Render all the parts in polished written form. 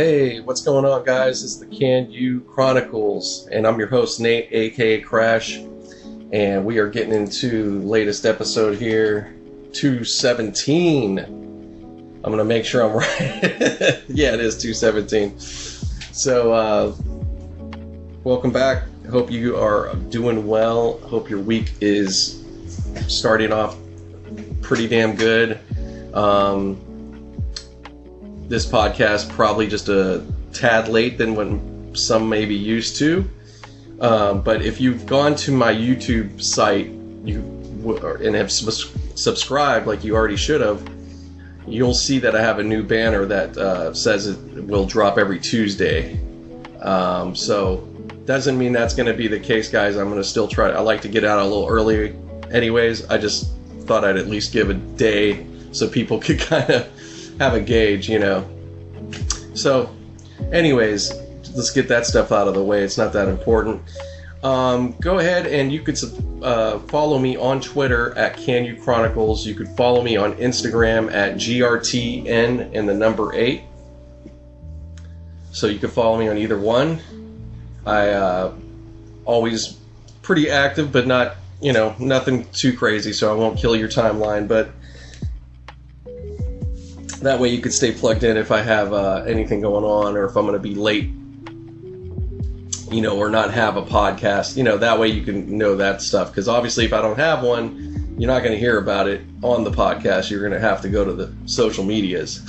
Hey, what's going on, guys? It's the KANU Chronicles, and I'm your host, Nate, aka Crash, and we are getting into the latest episode here, 217. I'm going to make sure I'm right. Yeah, it is 217. So, welcome back. Hope you are doing well. Hope your week is starting off pretty damn good. This podcast probably just a tad late than when some may be used to. But if you've gone to my YouTube site and have subscribed like you already should have, you'll see that I have a new banner that says it will drop every Tuesday. So doesn't mean that's going to be the case, guys. I'm going to still try. I like to get out a little early anyways. I just thought I'd at least give a day so people could kind of have a gauge, you know. So anyways, let's get that stuff out of the way. It's not that important. Go ahead and you could follow me on Twitter at KANU Chronicles. You could follow me on Instagram at GRTN and the number 8. So you could follow me on either one. I always pretty active, but not, you know, nothing too crazy, so I won't kill your timeline, but that way you could stay plugged in if I have anything going on, or if I'm going to be late, you know, or not have a podcast, you know, that way you can know that stuff. Because obviously if I don't have one, you're not going to hear about it on the podcast. You're going to have to go to the social medias.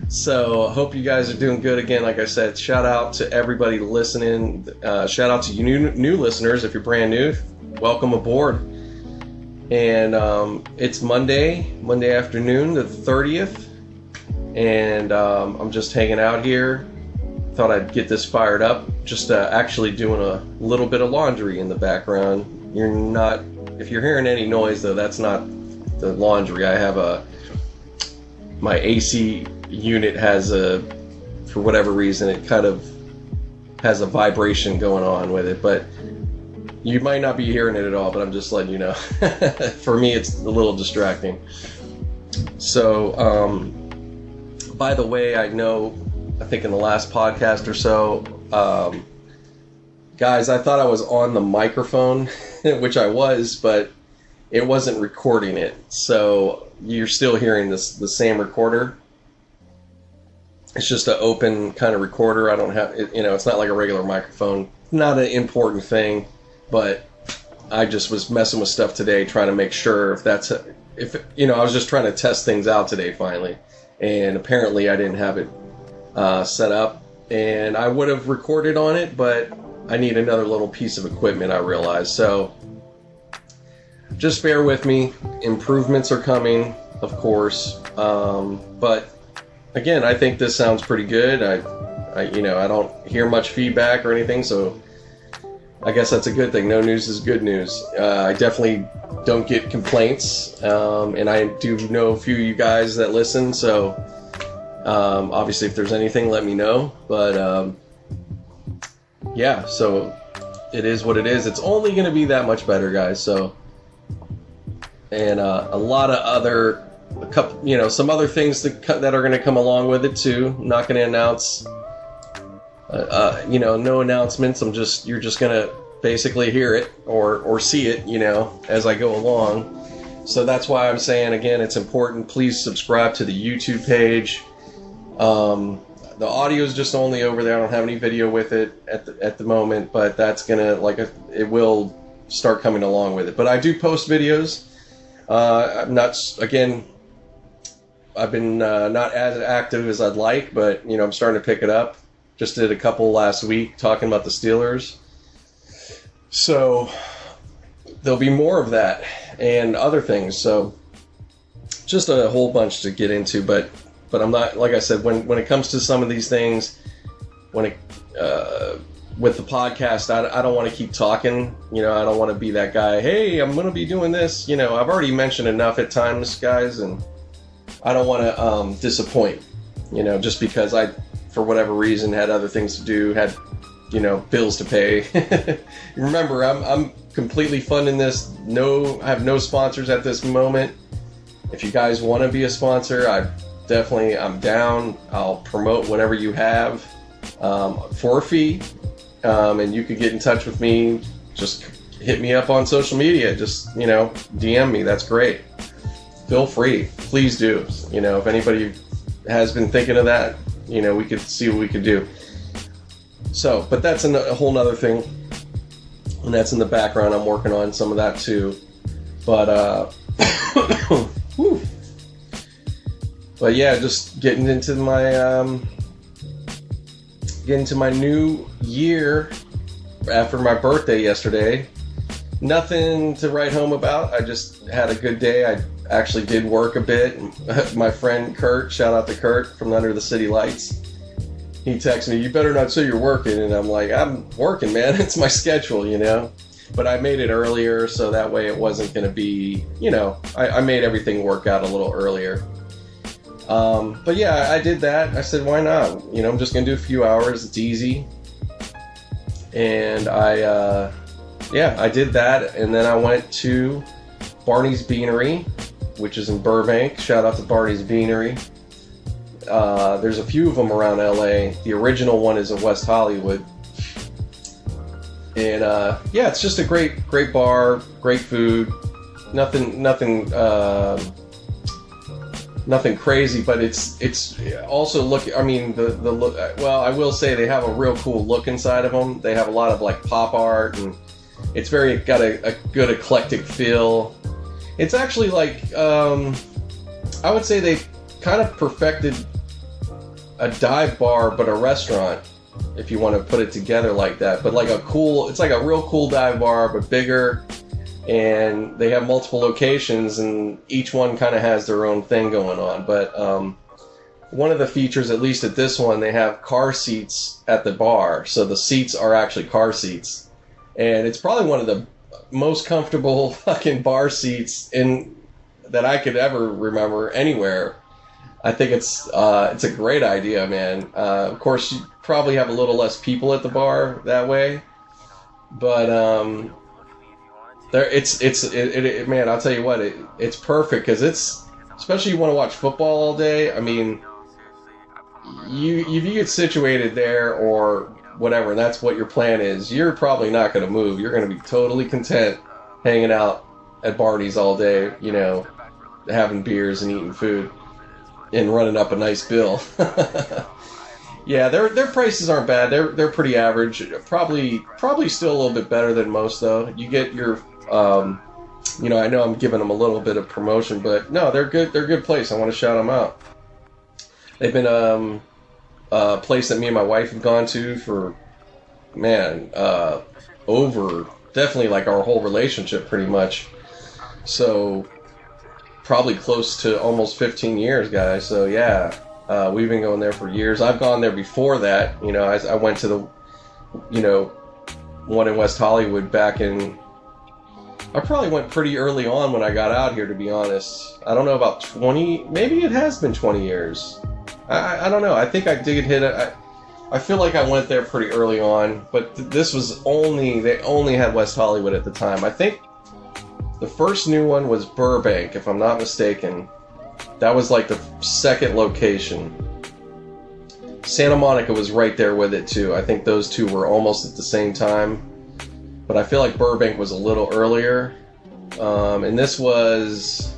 So I hope you guys are doing good. Again, like I said, shout out to everybody listening. Shout out to you new listeners. If you're brand new, welcome aboard. And it's Monday afternoon, the 30th, and I'm just hanging out here. Thought I'd get this fired up. Just actually doing a little bit of laundry in the background. If you're hearing any noise though, that's not the laundry. I have my AC unit has for whatever reason, it kind of has a vibration going on with it, but you might not be hearing it at all, but I'm just letting you know. For me, it's a little distracting. So, by the way, I think in the last podcast or so, guys, I thought I was on the microphone, which I was, but it wasn't recording it. So you're still hearing the same recorder. It's just an open kind of recorder. I don't have, you know, it's not like a regular microphone. Not an important thing. But I just was messing with stuff today, trying to make sure I was just trying to test things out today finally. And apparently I didn't have it set up. And I would have recorded on it, but I need another little piece of equipment, I realized. So just bear with me. Improvements are coming, of course. But again, I think this sounds pretty good. I don't hear much feedback or anything, so I guess that's a good thing. No news is good news. I definitely don't get complaints, and I do know a few of you guys that listen, so obviously if there's anything, let me know. But yeah, so it is what it is. It's only going to be that much better, guys. So, and a lot of some other things that are going to come along with it too. I'm not going to announce. No announcements. You're just gonna basically hear it or see it, you know, as I go along. So that's why I'm saying again, it's important. Please subscribe to the YouTube page. The audio is just only over there. I don't have any video with it at the moment, but that's gonna it will start coming along with it. But I do post videos. I've been not as active as I'd like, but you know, I'm starting to pick it up. Just did a couple last week talking about the Steelers. So there'll be more of that and other things. So just a whole bunch to get into, but I'm not, like I said, when it comes to some of these things, with the podcast, I don't want to keep talking. You know, I don't want to be that guy, hey, I'm going to be doing this. You know, I've already mentioned enough at times, guys, and I don't want to disappoint, you know, just because I, for whatever reason, had other things to do, had, you know, bills to pay. Remember, I'm completely funding this. I have no sponsors at this moment. If you guys want to be a sponsor, definitely, I'm down. I'll promote whatever you have for a fee. And you could get in touch with me. Just hit me up on social media. Just, DM me. That's great. Feel free. Please do. If anybody has been thinking of that, we could see what we could do. So, but that's a whole nother thing. And that's in the background. I'm working on some of that too. But, whew. But yeah, just getting into my new year after my birthday yesterday. Nothing to write home about. I just had a good day. I actually did work a bit. My friend Kurt, shout out to Kurt from Under the City Lights. He texted me, "You better not say you're working." And I'm like, "I'm working, man. It's my schedule, But I made it earlier, so that way it wasn't going to be, I made everything work out a little earlier. But yeah, I did that. I said, why not? I'm just going to do a few hours. It's easy. And I did that. And then I went to Barney's Beanery, which is in Burbank. Shout out to Barney's Beanery. There's a few of them around LA. The original one is in West Hollywood. And it's just a great bar, great food. Nothing crazy, but it's also the look. Well, I will say they have a real cool look inside of them. They have a lot of like pop art, and it's got a good eclectic feel. It's actually like I would say they kind of perfected a dive bar, but a restaurant, if you want to put it together like that. But it's like a real cool dive bar, but bigger. And they have multiple locations, and each one kind of has their own thing going on. But one of the features, at least at this one, they have car seats at the bar. So the seats are actually car seats. And it's probably one of the most comfortable fucking bar seats that I could ever remember anywhere. I think it's a great idea, man. Of course, you probably have a little less people at the bar that way. But man, I'll tell you what, it's perfect because especially you want to watch football all day. I mean, if you get situated there or whatever, and that's what your plan is, you're probably not going to move. You're going to be totally content hanging out at Barney's all day, having beers and eating food and running up a nice bill. Yeah, their prices aren't bad. They're pretty average. Probably still a little bit better than most though. You get your I know I'm giving them a little bit of promotion, but no, they're good. They're a good place. I want to shout them out. They've been a place that me and my wife have gone to for, over definitely like our whole relationship pretty much. So probably close to almost 15 years, guys. So yeah, we've been going there for years. I've gone there before that. I went to the, one in West Hollywood back in, I probably went pretty early on when I got out here, to be honest. I don't know, about 20, maybe it has been 20 years. I don't know. I think I did hit it. I feel like I went there pretty early on, but this was they only had West Hollywood at the time. I think the first new one was Burbank, if I'm not mistaken. That was like the second location. Santa Monica was right there with it too. I think those two were almost at the same time. But I feel like Burbank was a little earlier. And this was,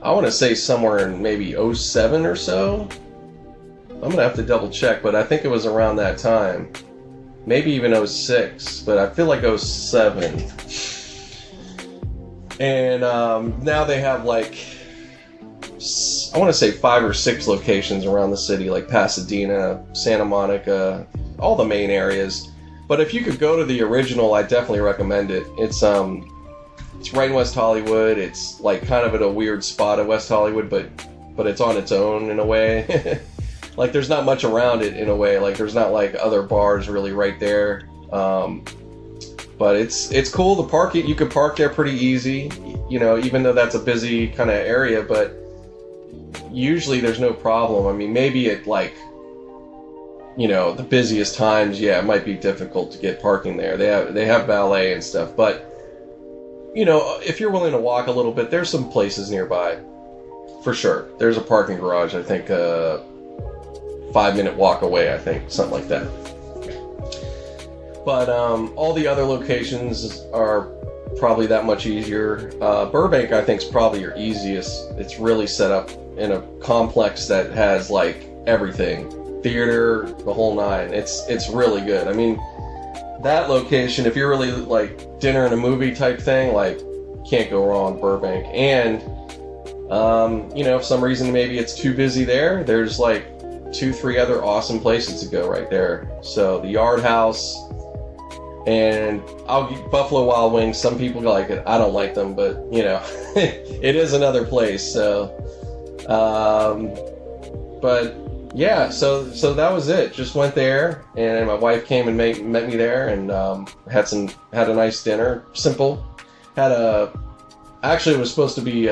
I want to say somewhere in maybe 07 or so. I'm going to have to double check, but I think it was around that time. Maybe even 06, but I feel like 07. And now they have like, I want to say 5 or 6 locations around the city, like Pasadena, Santa Monica, all the main areas. But if you could go to the original, I definitely recommend it. It's right in West Hollywood. It's like kind of at a weird spot of West Hollywood, but it's on its own in a way. Like there's not much around it in a way. Like there's not like other bars really right there. But it's cool. The parking, you can park there pretty easy. Even though that's a busy kind of area, but usually there's no problem. I mean, maybe at like, the busiest times, yeah, it might be difficult to get parking there. They have valet and stuff, but if you're willing to walk a little bit, there's some places nearby for sure. There's a parking garage, I think, 5-minute walk away, I think, something like that. But all the other locations are probably that much easier. Burbank, I think, is probably your easiest. It's really set up in a complex that has like everything, theater, the whole nine. It's really good. I mean, that location, if you're really like dinner and a movie type thing, like can't go wrong, Burbank. And you know, if some reason maybe it's too busy there, there's like 2-3 other awesome places to go right there. So the Yard House. And I'll get Buffalo Wild Wings. Some people like it. I don't like them, but you know, it is another place. So, but yeah, so that was it. Just went there, and my wife came and met me there, and had a nice dinner. Simple. Actually, it was supposed to be.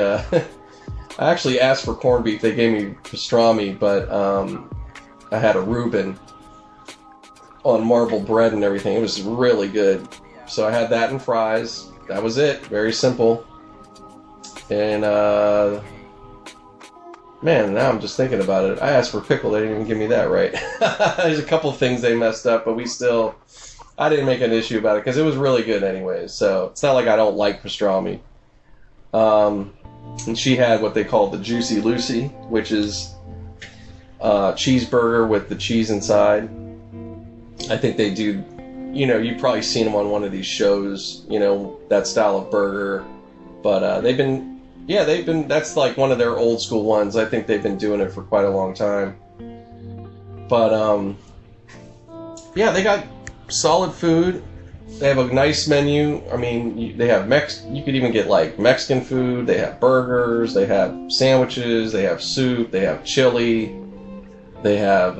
I actually asked for corned beef. They gave me pastrami, but I had a Reuben on marble bread and everything. It was really good. So I had that and fries. That was it. Very simple. And man, now I'm just thinking about it. I asked for pickle. They didn't even give me that right. There's a couple things they messed up, but I didn't make an issue about it because it was really good anyways. So it's not like I don't like pastrami. And she had what they call the Juicy Lucy, which is cheeseburger with the cheese inside. I think they do, you know, you've probably seen them on one of these shows, you know, that style of burger. But that's like one of their old school ones. I think they've been doing it for quite a long time. But, yeah, they got solid food. They have a nice menu. I mean, they have you could even get like Mexican food. They have burgers. They have sandwiches. They have soup. They have chili. They have,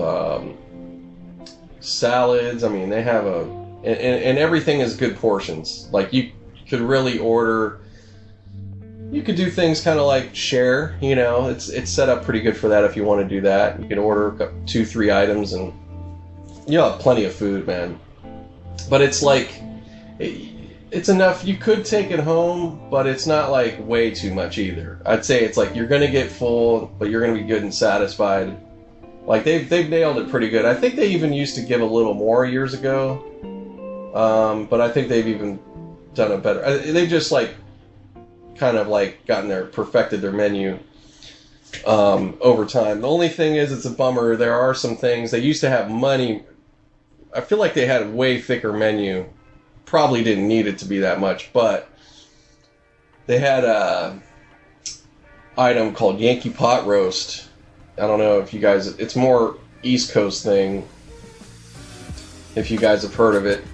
salads. I mean, they have and everything is good portions. Like you could really order. You could do things kind of like share. You know, it's set up pretty good for that if you want to do that. You can order 2-3 items, and you have plenty of food, man. But it's like it's enough. You could take it home, but it's not like way too much either. I'd say it's like you're gonna get full, but you're gonna be good and satisfied. Like they've nailed it pretty good. I think they even used to give a little more years ago, but I think they've even done it better. They've just like kind of like perfected their menu over time. The only thing is, it's a bummer. There are some things they used to have money. I feel like they had a way thicker menu. Probably didn't need it to be that much, but they had a item called Yankee Pot Roast. I don't know if you guys, it's more East Coast thing, if you guys have heard of it.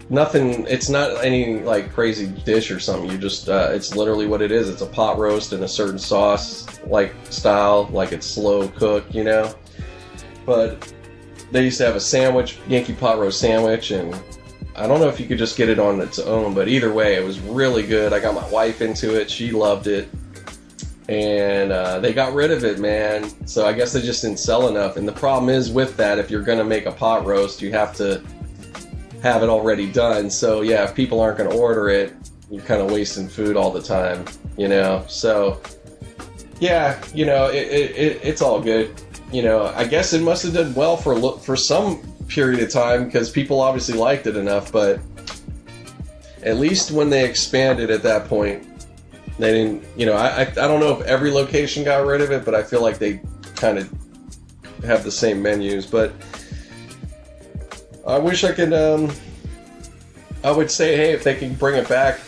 Nothing, it's not any like crazy dish or something. You just, it's literally what it is. It's a pot roast in a certain sauce, like style, like it's slow cooked, you know. But they used to have a sandwich, Yankee Pot Roast sandwich, and I don't know if you could just get it on its own, but either way, it was really good. I got my wife into it. She loved it. And they got rid of it, man. So I guess they just didn't sell enough. And the problem is with that, if you're going to make a pot roast, you have to have it already done. So yeah, if people aren't going to order it, you're kind of wasting food all the time, you know. So yeah, you know, it's all good. You know, I guess it must have done well for some period of time because people obviously liked it enough. But at least when they expanded at that point, they didn't, you know, I don't know if every location got rid of it, but I feel like they kind of have the same menus. But I wish I could, I would say, hey, if they can bring it back,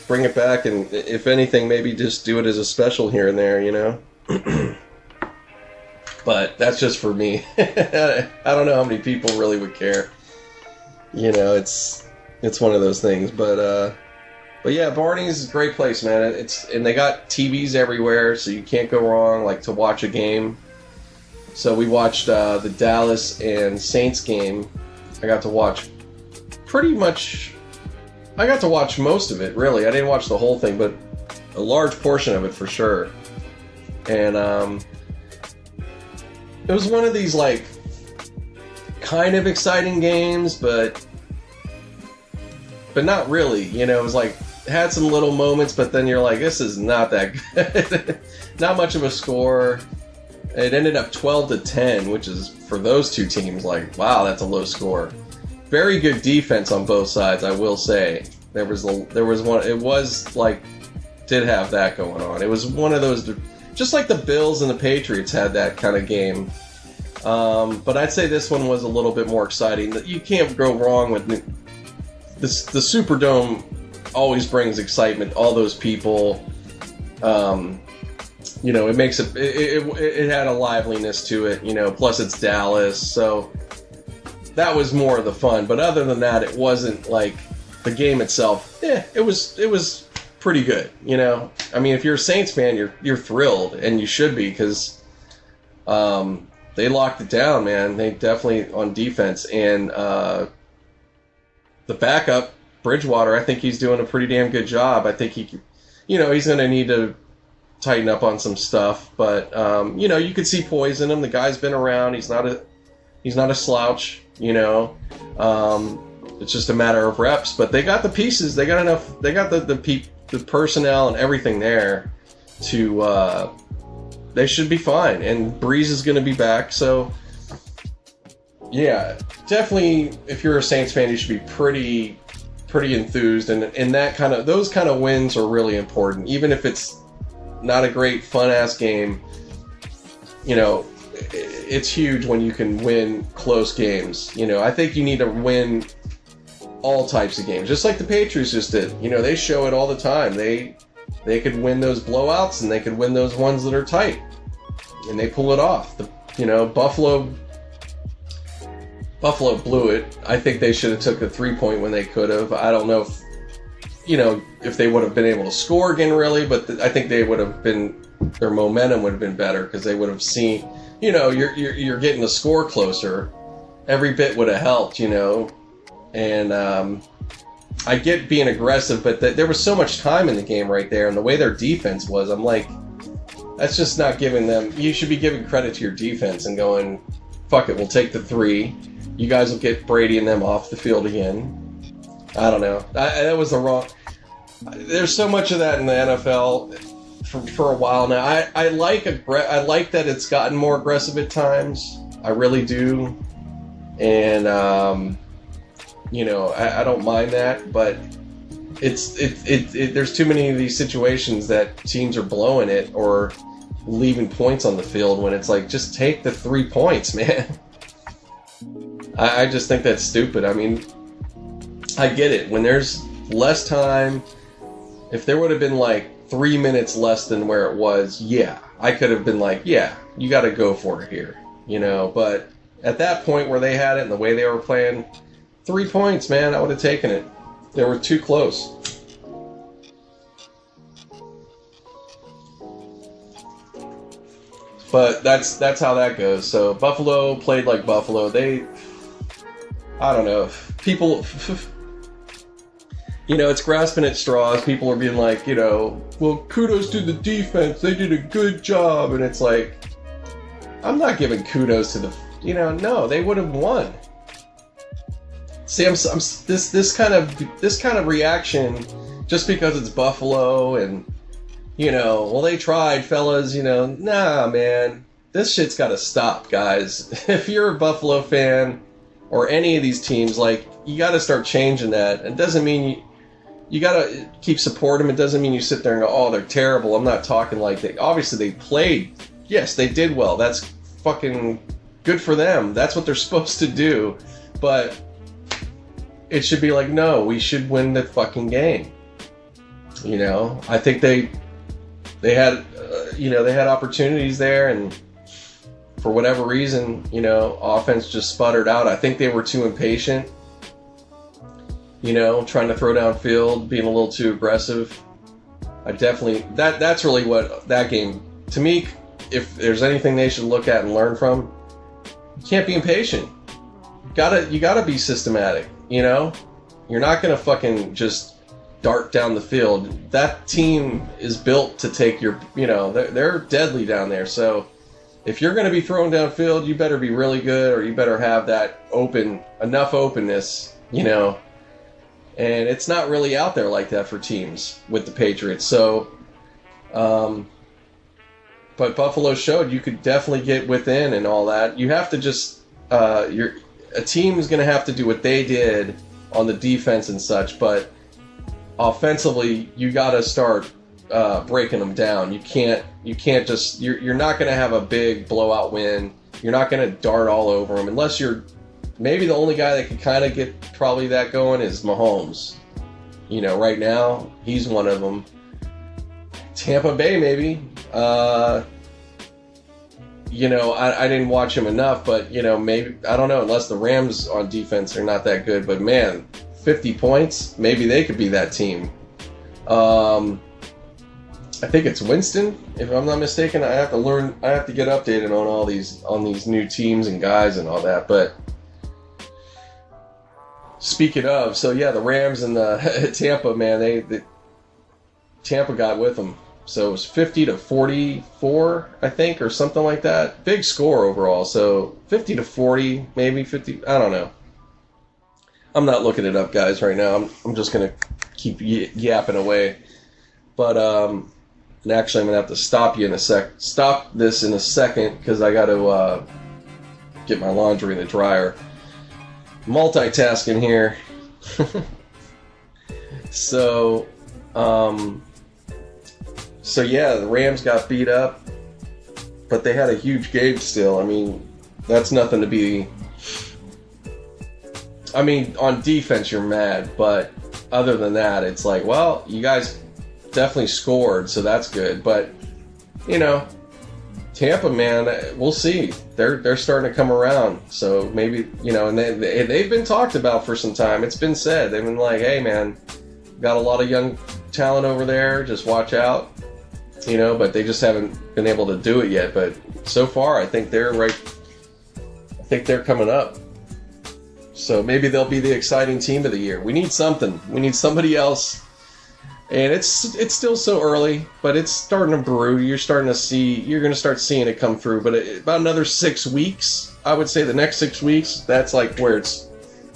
and if anything, maybe just do it as a special here and there, you know? But that's just for me. I don't know how many people really would care. You know, it's one of those things, but yeah, Barney's is a great place, man. And they got TVs everywhere, so you can't go wrong, like, to watch a game. So we watched the Dallas and Saints game. I got to watch most of it, really. I didn't watch the whole thing, but a large portion of it for sure. And it was one of these, like, kind of exciting games, but not really. You know, it was like had some little moments, but then you're like, this is not that good. Not much of a score. It ended up 12-10, which is, for those two teams, like, wow, that's a low score. Very good defense on both sides, I will say. There was one, it was like, did have that going on. It was one of those, just like the Bills and the Patriots had that kind of game. But I'd say this one was a little bit more exciting. You can't go wrong with this. The Superdome always brings excitement. All those people, it makes it had a liveliness to it. Plus it's Dallas, so that was more of the fun. But other than that, it wasn't like the game itself. It was pretty good. I mean, if you're a Saints fan, you're thrilled, and you should be, because they locked it down, man. They definitely on defense, and the backup Bridgewater, I think he's doing a pretty damn good job. I think he's going to need to tighten up on some stuff, but you could see poise in him. The guy's been around. He's not a slouch. It's just a matter of reps. But they got the pieces. They got enough. They got the personnel and everything there to. They should be fine. And Breeze is going to be back. So yeah, definitely. If you're a Saints fan, you should be pretty enthused. And those kind of wins are really important, even if it's not a great fun ass game. It's huge when you can win close games. I think you need to win all types of games, just like the Patriots just did. They show it all the time. They could win those blowouts, and they could win those ones that are tight, and they pull it off. Buffalo blew it. I think they should have took a 3-point when they could have. I don't know if they would have been able to score again, really, but I think they would have been, their momentum would have been better, because they would have seen, you're getting the score closer. Every bit would have helped, and I get being aggressive, but there was so much time in the game right there, and the way their defense was, I'm like, that's just not giving them. You should be giving credit to your defense and going, fuck it, we'll take the 3. You guys will get Brady and them off the field again. I don't know. That was the wrong. There's so much of that in the NFL for a while now. I like that it's gotten more aggressive at times. I really do, and I don't mind that. But there's too many of these situations that teams are blowing it or leaving points on the field when it's like, just take the 3 points, man. I just think that's stupid. I mean, I get it. When there's less time, if there would have been like 3 minutes less than where it was, yeah, I could have been like, yeah, you got to go for it here, But at that point where they had it and the way they were playing, 3 points, man, I would have taken it. They were too close. But that's how that goes. So Buffalo played like Buffalo. I don't know. People, it's grasping at straws. People are being like, well, kudos to the defense. They did a good job. And it's like, I'm not giving kudos to the, no, they would have won. See, this kind of reaction, just because it's Buffalo and, well, they tried, fellas, nah, man, this shit's got to stop, guys. If you're a Buffalo fan or any of these teams, like, you got to start changing that. It doesn't mean you got to keep supporting them. It doesn't mean you sit there and go, oh, they're terrible. I'm not talking like they. Obviously, they played. Yes, they did well. That's fucking good for them. That's what they're supposed to do. But it should be like, no, we should win the fucking game. I think they had, they had opportunities there, and for whatever reason, offense just sputtered out. I think they were too impatient, trying to throw downfield, being a little too aggressive. That's really what that game, to me, if there's anything they should look at and learn from, you can't be impatient. You gotta be systematic, You're not gonna fucking just dart down the field. That team is built to take your, they're deadly down there, so if you're going to be thrown downfield, you better be really good, or you better have that enough openness, And it's not really out there like that for teams with the Patriots. So, but Buffalo showed you could definitely get within and all that. You have to just, a team is going to have to do what they did on the defense and such, but offensively, you got to start breaking them down. You can't just, you're not going to have a big blowout win. You're not going to dart all over them unless you're, maybe the only guy that could kind of get probably that going is Mahomes. You know, right now, he's one of them. Tampa Bay, maybe. You know, I didn't watch him enough, but, you know, maybe, I don't know, unless the Rams on defense are not that good. But, man, 50 points, maybe they could be that team. I think it's Winston, if I'm not mistaken. I have to get updated on these new teams and guys and all that. But speaking of, so yeah, the Rams and the Tampa, man, Tampa got with them. So it was 50-44, I think, or something like that. Big score overall. So 50-40, maybe 50. I don't know. I'm not looking it up, guys, right now. I'm just gonna keep yapping away. But and actually, I'm gonna have to stop this in a second because I got to get my laundry in the dryer. Multitasking here. So yeah, the Rams got beat up, but they had a huge game still. I mean, that's nothing to be. I mean, on defense you're mad, but other than that, it's like, well, you guys definitely scored, so that's good. But you know, Tampa, man, we'll see. They're starting to come around. So maybe, you know, and they've been talked about for some time. It's been said. They've been like, hey, man, got a lot of young talent over there. Just watch out. You know, but they just haven't been able to do it yet. But so far, I think they're right. I think they're coming up. So maybe they'll be the exciting team of the year. We need something. We need somebody else. And it's still so early, but it's starting to brew. You're going to start seeing it come through. But about another 6 weeks, I would say the next 6 weeks, that's like where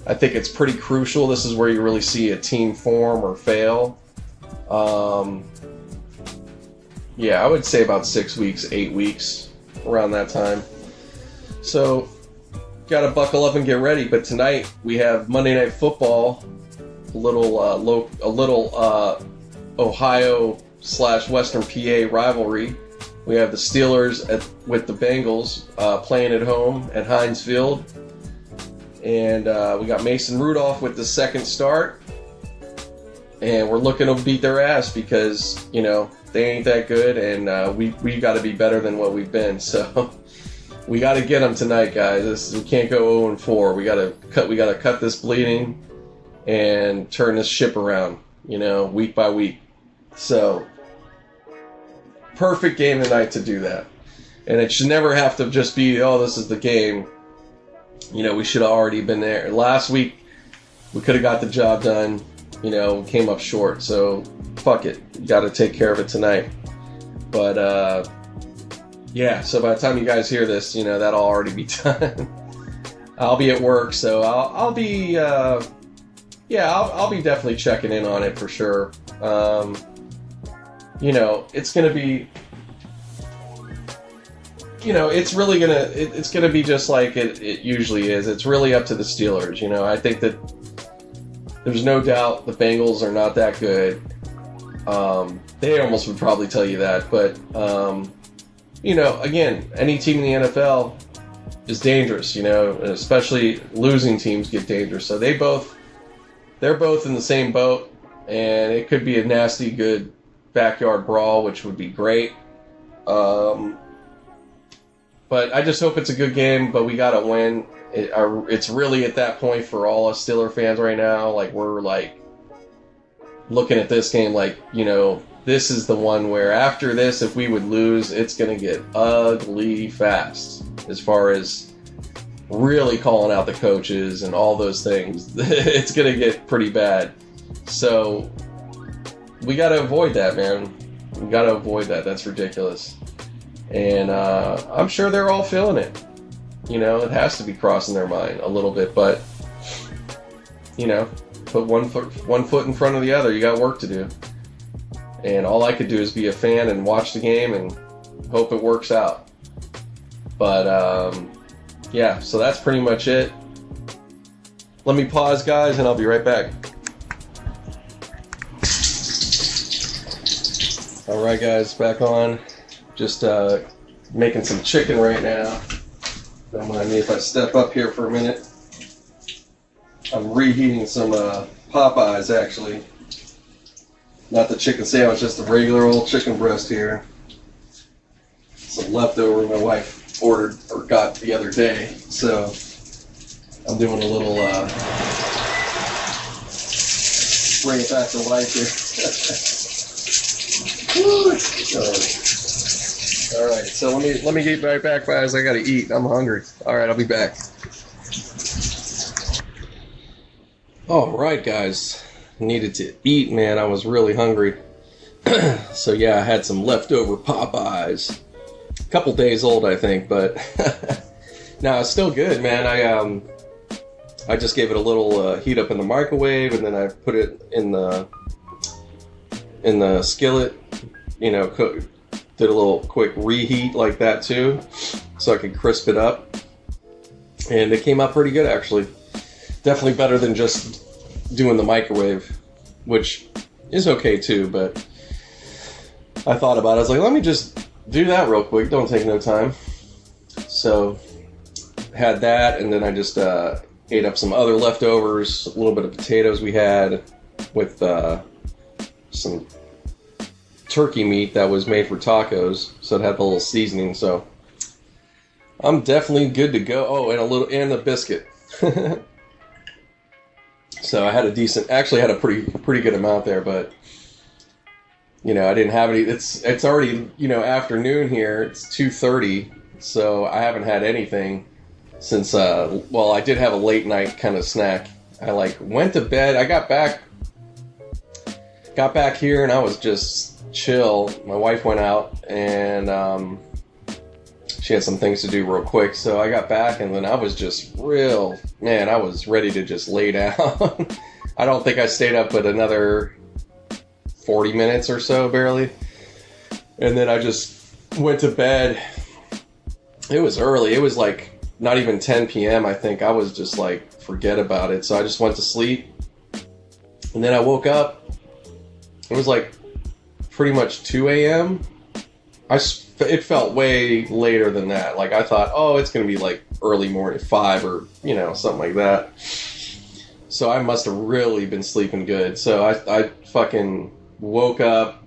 I think it's pretty crucial. This is where you really see a team form or fail. Yeah, I would say about 6 weeks, 8 weeks, around that time. So, got to buckle up and get ready. But tonight we have Monday Night Football, a little Ohio/Western PA rivalry. We have the Steelers with the Bengals playing at home at Heinz Field, and we got Mason Rudolph with the second start, and we're looking to beat their ass because, you know, they ain't that good, and we got to be better than what we've been. So we got to get them tonight, guys. We can't go 0-4. We got to cut this bleeding and turn this ship around, you know, week by week. So perfect game tonight to do that. And it should never have to just be, oh, this is the game. You know, we should have already been there. Last week, we could have got the job done. You know, we came up short. So fuck it. You got to take care of it tonight. But, yeah, so by the time you guys hear this, you know, that'll already be done. I'll be at work, so I'll be, I'll be definitely checking in on it for sure. You know, it's going to be, you know, it's really going to, it's going to be just like it usually is. It's really up to the Steelers. You know, I think that there's no doubt the Bengals are not that good. They almost would probably tell you that, but, you know, again, any team in the NFL is dangerous, you know, and especially losing teams get dangerous. So they're both in the same boat, and it could be a nasty, good backyard brawl, which would be great. But I just hope it's a good game, but we got to win. It's really at that point for all us Steeler fans right now. Like, we're like looking at this game like, you know, this is the one where after this, if we would lose, it's going to get ugly fast as far as really calling out the coaches and all those things. It's going to get pretty bad. So we got to avoid that, man. We got to avoid that. That's ridiculous. And I'm sure they're all feeling it. You know, it has to be crossing their mind a little bit, but, you know, put one foot in front of the other. You got work to do. And all I could do is be a fan and watch the game and hope it works out. But, yeah, so that's pretty much it. Let me pause, guys, and I'll be right back. All right, guys, back on. Just making some chicken right now. Don't mind me if I step up here for a minute. I'm reheating some Popeyes, actually. Not the chicken sandwich, just the regular old chicken breast here. Some leftover my wife ordered or got the other day. So I'm doing a little bring it back to life here. All right, so let me get right back, guys. I gotta eat. I'm hungry. All right, I'll be back. All right, guys. Needed to eat, man. I was really hungry. So yeah, I had some leftover Popeyes. A couple days old, I think, but no, it's still good, man. I just gave it a little heat up in the microwave, and then I put it in the skillet. You know, did a little quick reheat like that too, so I could crisp it up, and it came out pretty good actually. Definitely better than just doing the microwave, which is okay too. But I thought about it. I was like, let me just do that real quick. Don't take no time. So had that, and then I just ate up some other leftovers, a little bit of potatoes we had with some turkey meat that was made for tacos, so it had a little seasoning. So I'm definitely good to go. Oh, and a biscuit. So I had actually had a pretty good amount there, but you know, I didn't have any. It's already, you know, afternoon here. It's 2:30, so I haven't had anything since. Well, I did have a late night kind of snack. I went to bed. I got back here, and I was just chill. My wife went out, and she had some things to do real quick, so I got back, and then I was just I was ready to just lay down. I don't think I stayed up but another 40 minutes or so, barely. And then I just went to bed. It was early. It was like not even 10 p.m. I think. I was just like, forget about it. So I just went to sleep. And then I woke up. It was like pretty much 2 a.m. It felt way later than that. Like I thought, oh, it's going to be like early morning, 5 or, you know, something like that. So I must have really been sleeping good. So I fucking woke up.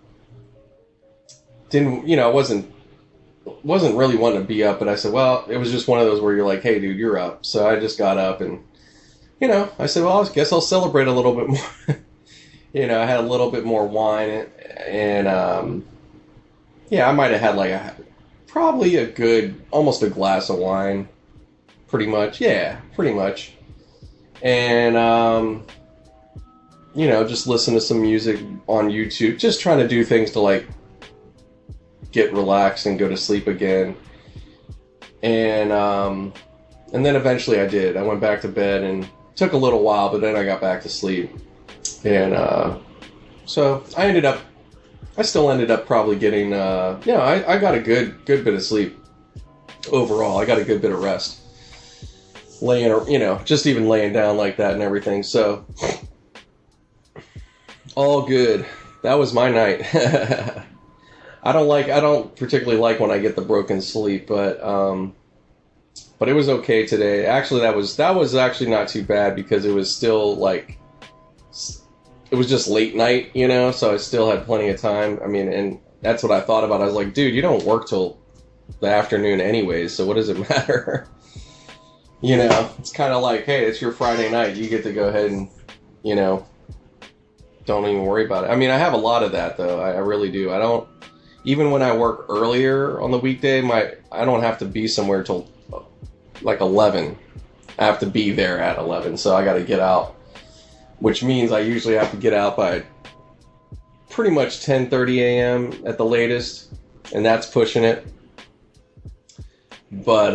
Didn't, you know, I wasn't really wanting to be up, but I said, well, it was just one of those where you're like, hey, dude, you're up. So I just got up and, you know, I said, well, I guess I'll celebrate a little bit more. You know, I had a little bit more wine and yeah, I might have had probably a good, almost a glass of wine, pretty much. Yeah, pretty much. And, you know, just listen to some music on YouTube, just trying to do things to like get relaxed and go to sleep again. And then eventually I did. I went back to bed and took a little while, but then I got back to sleep. And so I still ended up probably getting, I got a good bit of sleep overall. I got a good bit of rest. Just even laying down like that and everything. So, all good. That was my night. I don't particularly like when I get the broken sleep, but it was okay today. Actually, that was actually not too bad because it was still like, it was just late night, you know, so I still had plenty of time. I mean, and that's what I thought about. I was like, dude, you don't work till the afternoon anyways, so what does it matter? You know, it's kind of like, hey, it's your Friday night. You get to go ahead and, you know, don't even worry about it. I mean, I have a lot of that, though. I really do. I don't, even when I work earlier on the weekday, I don't have to be somewhere till like 11. I have to be there at 11, so I got to get out. Which means I usually have to get out by pretty much 10:30 a.m. at the latest, and that's pushing it. But,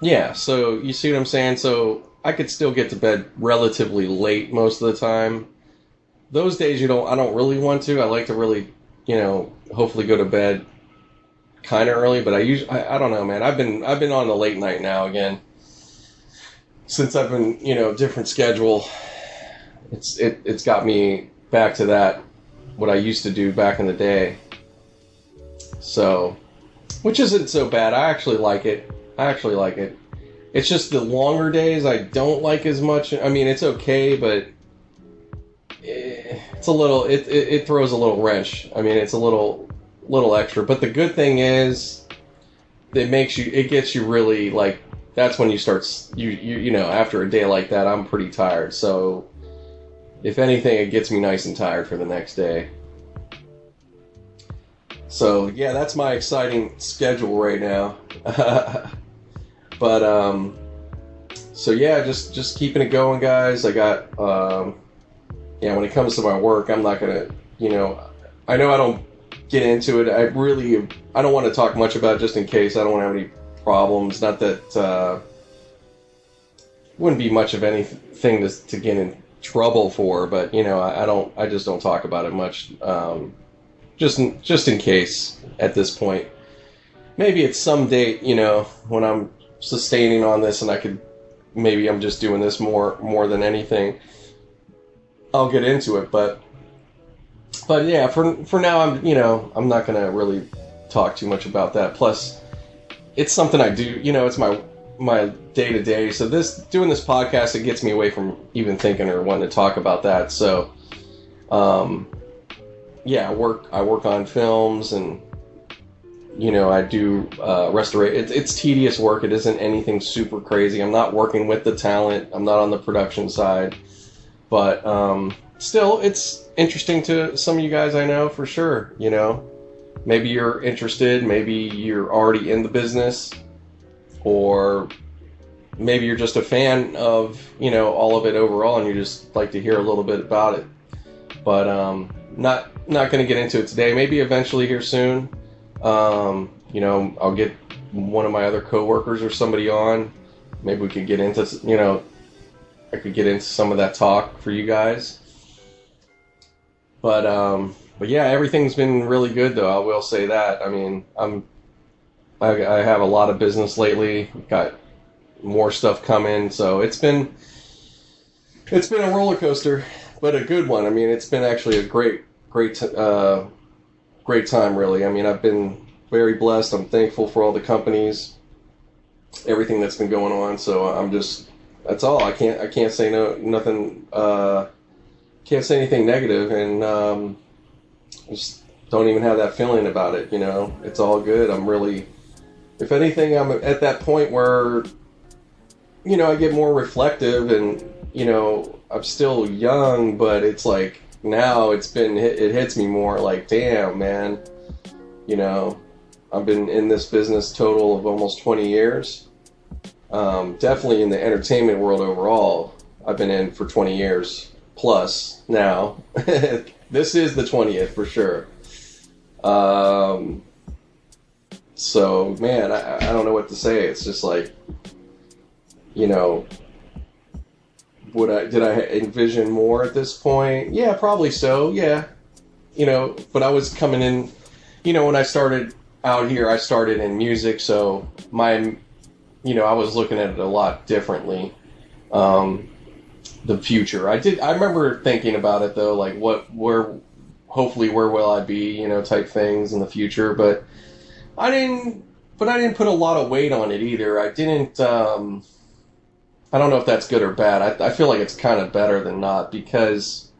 yeah, so you see what I'm saying? So I could still get to bed relatively late most of the time. Those days I don't really want to. I like to really, hopefully go to bed kind of early, but I don't know, man. I've been on the late night now again. Since I've been, different schedule, it's got me back to that, what I used to do back in the day. So, which isn't so bad. I actually like it. It's just the longer days I don't like as much. I mean, it's okay, but it's a little, it throws a little wrench. I mean, it's a little extra. But the good thing is, it gets you really, like, that's when you start, after a day like that, I'm pretty tired. So, if anything, it gets me nice and tired for the next day. So, yeah, that's my exciting schedule right now. But, so yeah, just keeping it going, guys. I got, when it comes to my work, I'm not gonna, I know I don't get into it. I don't want to talk much about it just in case. I don't want to have any problems. Not that, wouldn't be much of anything to get in trouble for, but, I just don't talk about it much, just in case at this point. Maybe at some date, when I'm sustaining on this and maybe I'm just doing this more than anything, I'll get into it, but yeah, for now, I'm not gonna really talk too much about that. Plus, it's something I do, it's my day to day. So doing this podcast, it gets me away from even thinking or wanting to talk about that. So, yeah, I work on films, and I do restoration. It's tedious work. It isn't anything super crazy. I'm not working with the talent. I'm not on the production side, but still, it's interesting to some of you guys I know, for sure. Maybe you're interested. Maybe you're already in the business, or maybe you're just a fan of all of it overall, and you just like to hear a little bit about it. But not going to get into it today. Maybe eventually here soon. I'll get one of my other coworkers or somebody on. Maybe we could get into, I could get into some of that talk for you guys. But yeah, everything's been really good though. I will say that. I mean, I have a lot of business lately. Got more stuff coming, so it's been a roller coaster, but a good one. I mean, it's been actually a great time, really. I mean, I've been very blessed. I'm thankful for all the companies, everything that's been going on. So that's all. I can't say nothing. Can't say anything negative, and I just don't even have that feeling about it. It's all good. I'm really, if anything, I'm at that point where, I get more reflective, and I'm still young, but it's like, now it hits me more like, damn, man, I've been in this business total of almost 20 years. Definitely in the entertainment world overall, I've been in for 20 years plus now. This is the 20th for sure. So, man, I don't know what to say. It's just like, did I envision more at this point? Yeah, probably so. Yeah. But I was coming in, when I started out here, I started in music. So I was looking at it a lot differently. The future. I remember thinking about it though, like hopefully where will I be, type things in the future. But I didn't put a lot of weight on it either. I didn't, I don't know if that's good or bad. I feel like it's kind of better than not, because,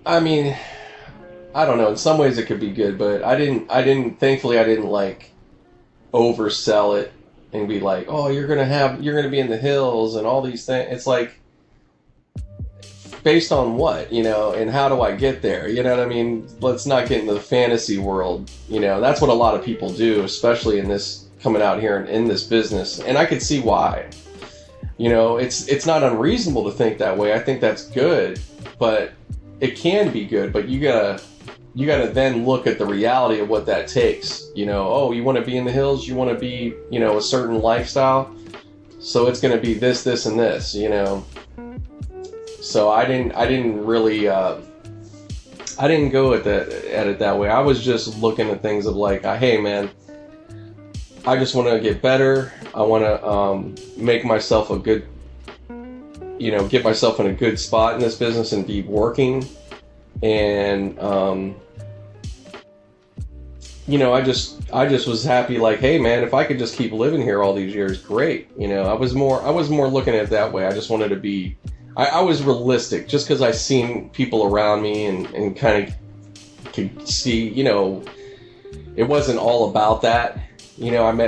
I mean, I don't know. In some ways it could be good, but thankfully I didn't like oversell it and be like, oh, you're going to be in the hills and all these things. It's like, based on what, and how do I get there? You know what I mean? Let's not get into the fantasy world. That's what a lot of people do, especially in this, coming out here in this business. And I could see why. It's not unreasonable to think that way. I think that's good, but it can be good, but you gotta then look at the reality of what that takes. Oh, you want to be in the hills, you want to be, a certain lifestyle. so it's going to be this, this, and this, you know. So I didn't really, I didn't go at it that way. I was just looking at things of like, hey man, I just want to get better. I want to make myself a good, you know, get myself in a good spot in this business and be working. And, you know, I just was happy, like, hey man, if I could just keep living here all these years, great. You know, I was more looking at it that way. I just wanted to be, I was realistic, just because I seen people around me and kind of could see, you know, it wasn't all about that. You know, and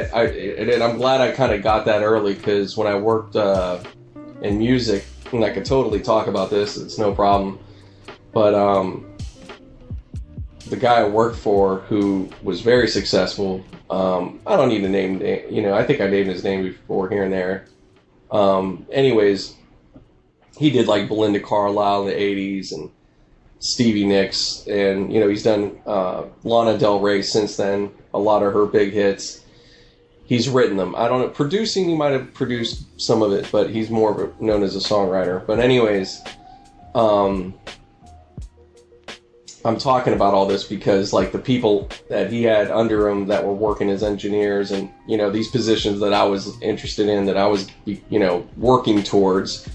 I'm glad I kind of got that early, because when I worked in music, and I could totally talk about this, it's no problem. But the guy I worked for, who was very successful, I don't need to name, you know, I think I named his name before here and there. Anyways, he did like Belinda Carlisle in the 80s and Stevie Nicks, and, you know, he's done Lana Del Rey since then, a lot of her big hits. He's written them. I don't know, producing, he might have produced some of it, but he's more known as a songwriter. But anyways, I'm talking about all this because, like, the people that he had under him that were working as engineers, and, you know, these positions that I was interested in, that I was, you know, working towards,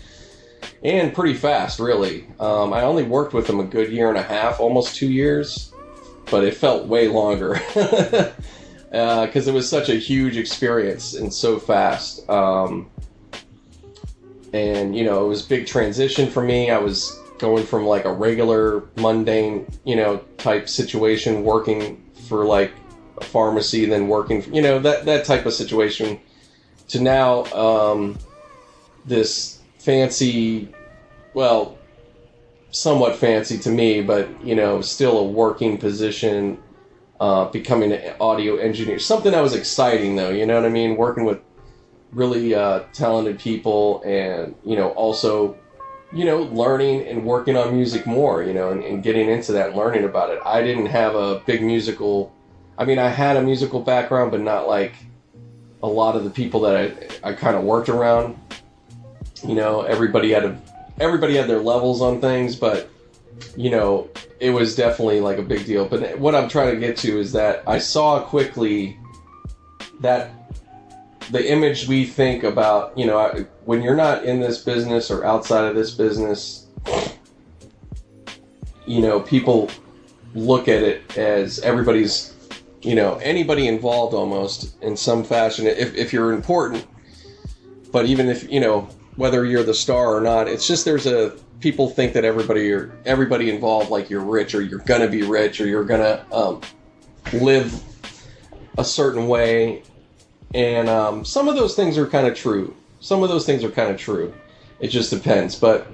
and pretty fast, really. I only worked with them a good year and a half, almost 2 years, but it felt way longer because it was such a huge experience and so fast. And, you know, it was a big transition for me. I was going from like a regular mundane, you know, type situation, working for like a pharmacy, then working, you know, that type of situation, to now this fancy, well, somewhat fancy to me, but, you know, still a working position, becoming an audio engineer. Something that was exciting, though, you know what I mean? Working with really talented people, and, you know, also, you know, learning and working on music more, you know, and getting into that and learning about it. I didn't have a big musical, I mean, I had a musical background, but not like a lot of the people that I kind of worked around. You know, everybody had their levels on things, but, you know, it was definitely like a big deal. But what I'm trying to get to is that I saw quickly that the image we think about, you know, when you're not in this business or outside of this business, you know, people look at it as everybody's, you know, anybody involved almost in some fashion, if you're important. But even if, you know, whether you're the star or not, it's just people think that everybody involved, like, you're rich, or you're gonna be rich, or you're gonna live a certain way. And some of those things are kind of true. It just depends. But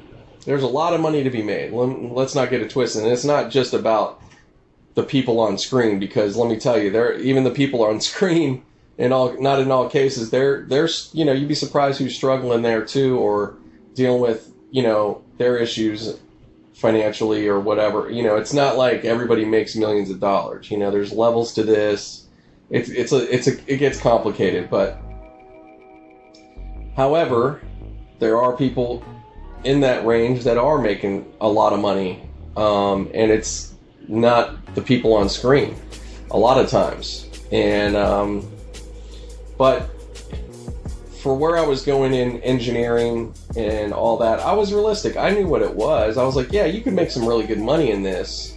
there's a lot of money to be made. Let's not get it twisted. And it's not just about the people on screen, because let me tell you, even the people on screen, not in all cases, there's, you know, you'd be surprised who's struggling there too, or dealing with, you know, their issues financially or whatever. You know, it's not like everybody makes millions of dollars. You know, there's levels to this. It gets complicated, but however, there are people in that range that are making a lot of money, and it's not the people on screen a lot of times. And but for where I was going in engineering and all that, I was realistic. I knew what it was. I was like, yeah, you could make some really good money in this,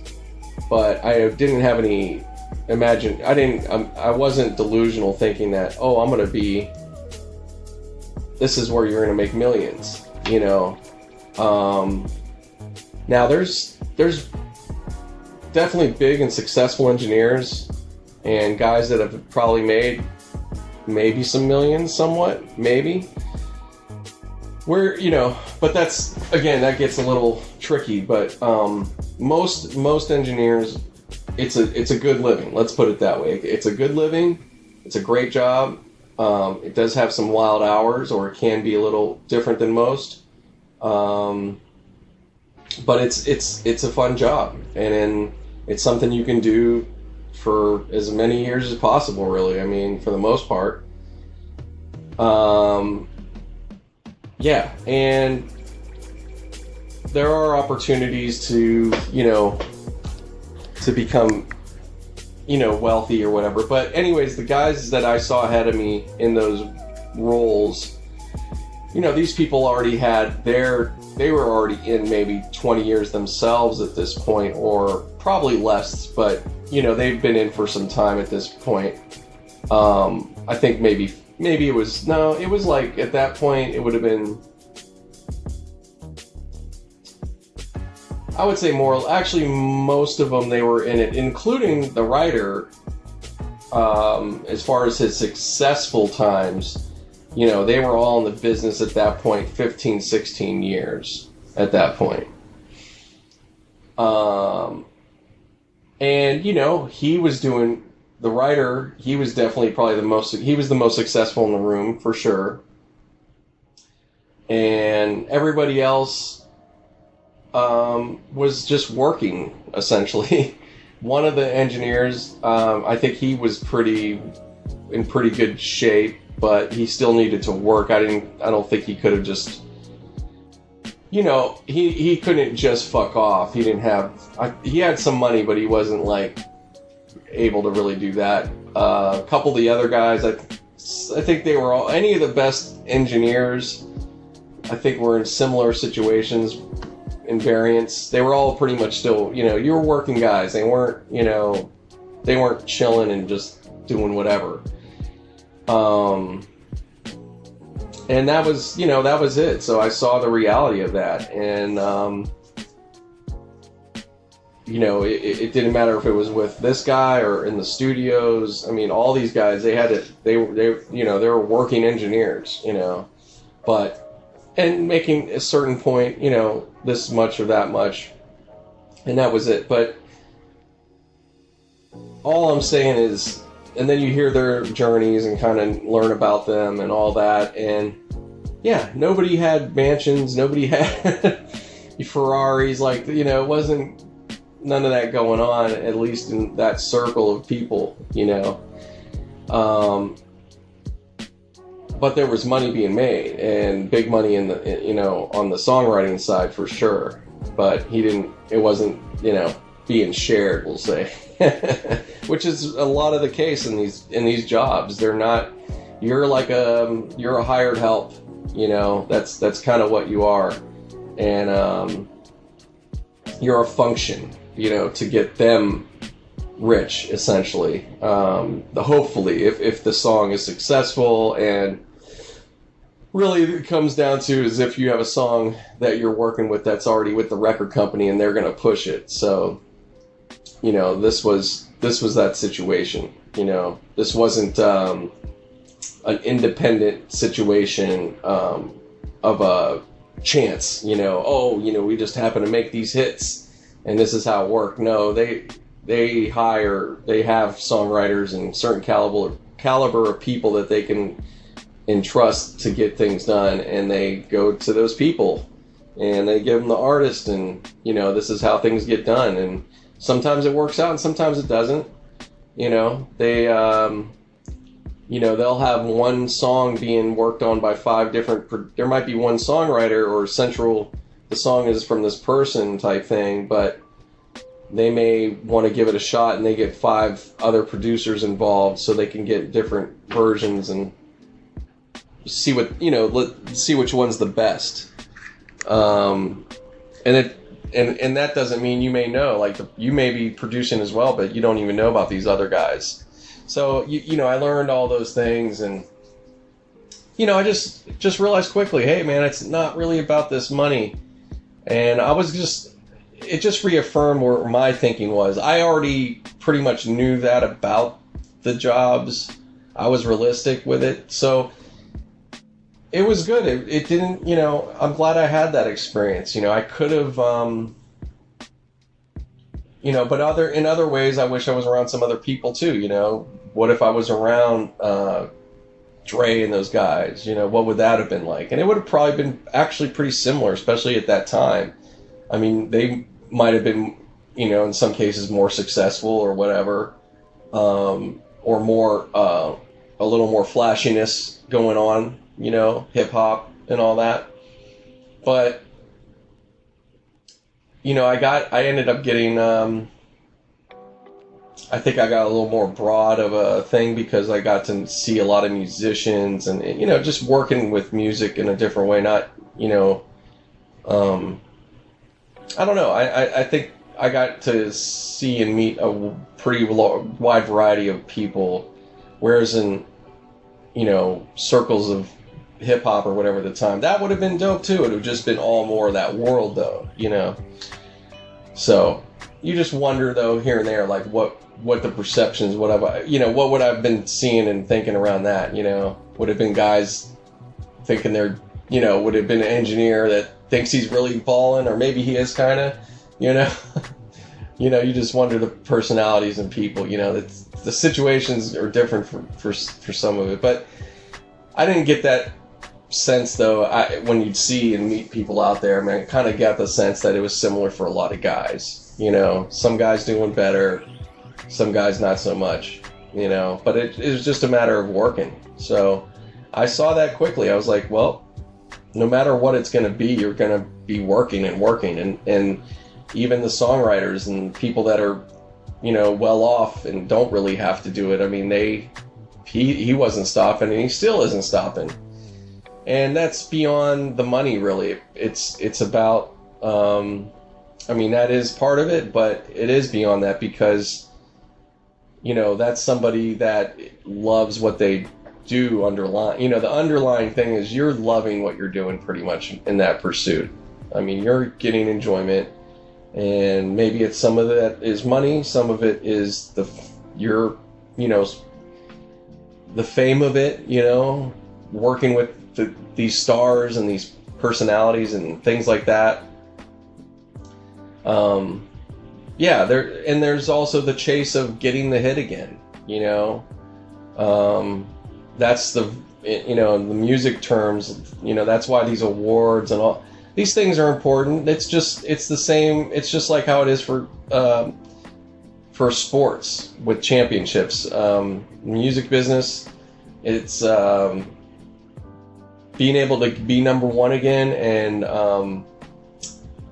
but I didn't have any I wasn't delusional thinking that, oh, this is where you're going to make millions, you know. Now there's definitely big and successful engineers and guys that have probably made maybe some millions, somewhat, maybe. Where, you know, but that's, again, that gets a little tricky, but most engineers, it's a good living. Let's put it that way. It's a good living. It's a great job. It does have some wild hours, or it can be a little different than most. But it's a fun job, and it's something you can do for as many years as possible, really. I mean, for the most part. yeah, and there are opportunities to, to become, wealthy or whatever. But anyways, the guys that I saw ahead of me in those roles, these people already had they were already in maybe 20 years themselves at this point, or probably less, but, they've been in for some time at this point. I think maybe it was like, at that point, it would have been, I would say more, actually most of them, they were in it, including the writer, as far as his successful times, they were all in the business at that point, 15, 16 years at that point. And, he was doing, the writer, he was definitely probably he was the most successful in the room, for sure. And everybody else was just working, essentially. One of the engineers, I think he was in pretty good shape, but he still needed to work. I don't think he could have just, he couldn't just fuck off. He had some money, but he wasn't like able to really do that. A couple of the other guys, I think they were all, any of the best engineers, I think were in similar situations, in variants. They were all pretty much still, you were working guys. They weren't, they weren't chilling and just doing whatever. And that was, that was it. So I saw the reality of that. And, it didn't matter if it was with this guy or in the studios. I mean, all these guys, they were working engineers, but, and making a certain point, this much or that much, and that was it. But all I'm saying is, and then you hear their journeys and kind of learn about them and all that, and yeah, nobody had mansions, nobody had Ferraris, like, it wasn't none of that going on, at least in that circle of people, but there was money being made, and big money in the, on the songwriting side for sure. But it wasn't, being shared, we'll say, which is a lot of the case in these jobs. They're not, you're a hired help, that's kind of what you are. And, you're a function, to get them rich, essentially. Hopefully, if the song is successful, and really it comes down to is if you have a song that you're working with that's already with the record company and they're going to push it. So, this was that situation. This wasn't an independent situation of a chance. We just happen to make these hits and this is how it worked. No, they have songwriters and certain caliber of people that they can entrust to get things done, and they go to those people and they give them the artist, and this is how things get done. And sometimes it works out and sometimes it doesn't. They'll have one song being worked on by 5 different, there might be one songwriter or the song is from this person type thing, but they may want to give it a shot and they get 5 other producers involved so they can get different versions and see see which one's the best. And that doesn't mean you may know, you may be producing as well, but you don't even know about these other guys. So, I learned all those things, and, I just realized quickly, hey man, it's not really about this money. And it just reaffirmed where my thinking was. I already pretty much knew that about the jobs. I was realistic with it. So it was good. It didn't, I'm glad I had that experience. I could have, but in other ways, I wish I was around some other people too. What if I was around Dre and those guys? What would that have been like? And it would have probably been actually pretty similar, especially at that time. I mean, they might have been, in some cases more successful or whatever, or more, a little more flashiness going on, hip hop and all that. But I ended up getting, I think I got a little more broad of a thing because I got to see a lot of musicians and, just working with music in a different way. Not, I don't know. I think I got to see and meet a pretty wide variety of people, whereas in, circles of hip hop or whatever at the time, that would have been dope too. It would have just been all more of that world though, So you just wonder though here and there, like what the perceptions, what would I've been seeing and thinking around that, would have been guys thinking they're, would have been an engineer that thinks he's really balling, or maybe he is kind of, you just wonder the personalities and people, the situations are different for some of it, but I didn't get that sense though. When you'd see and meet people out there, I mean, I kind of got the sense that it was similar for a lot of guys, some guys doing better, some guys not so much, but it was just a matter of working. So I saw that quickly. I was like, well, no matter what it's going to be, you're going to be working and working. And even the songwriters and people that are, well off and don't really have to do it. I mean, he wasn't stopping and he still isn't stopping. And that's beyond the money, really. It's about, that is part of it, but it is beyond that because, that's somebody that loves what they do underlying. The underlying thing is you're loving what you're doing pretty much in that pursuit. I mean, you're getting enjoyment, and maybe it's some of that is money, some of it is the fame of it, working with these stars and these personalities and things like that. There's also the chase of getting the hit again, that's the, in the music terms, that's why these awards and all these things are important. It's the same. It's just like how it is for sports with championships. Music business, it's being able to be number one again, and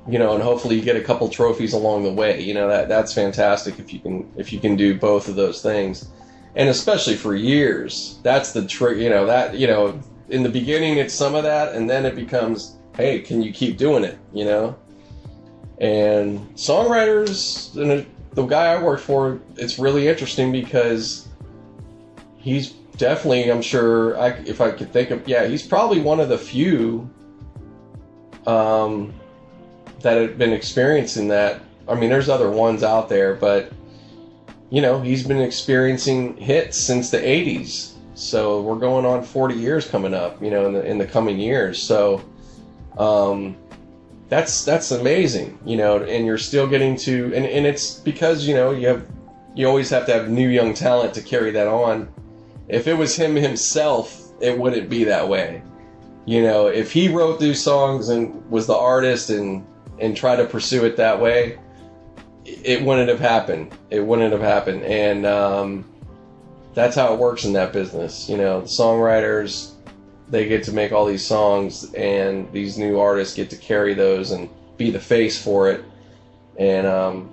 and hopefully you get a couple trophies along the way. That's fantastic if you can do both of those things. And especially for years, that's the trick, in the beginning it's some of that, and then it becomes, hey, can you keep doing it, And songwriters, and the guy I worked for, it's really interesting because he's definitely, I'm sure, if I could think of, he's probably one of the few that have been experiencing that. I mean, there's other ones out there, but he's been experiencing hits since the 80s. So we're going on 40 years coming up, in the coming years. So that's amazing, and you're still getting to, and it's because, you always have to have new young talent to carry that on. If it was him himself, it wouldn't be that way. If he wrote these songs and was the artist and tried to pursue it that way, it wouldn't have happened. And that's how it works in that business. The songwriters, they get to make all these songs, and these new artists get to carry those and be the face for it. And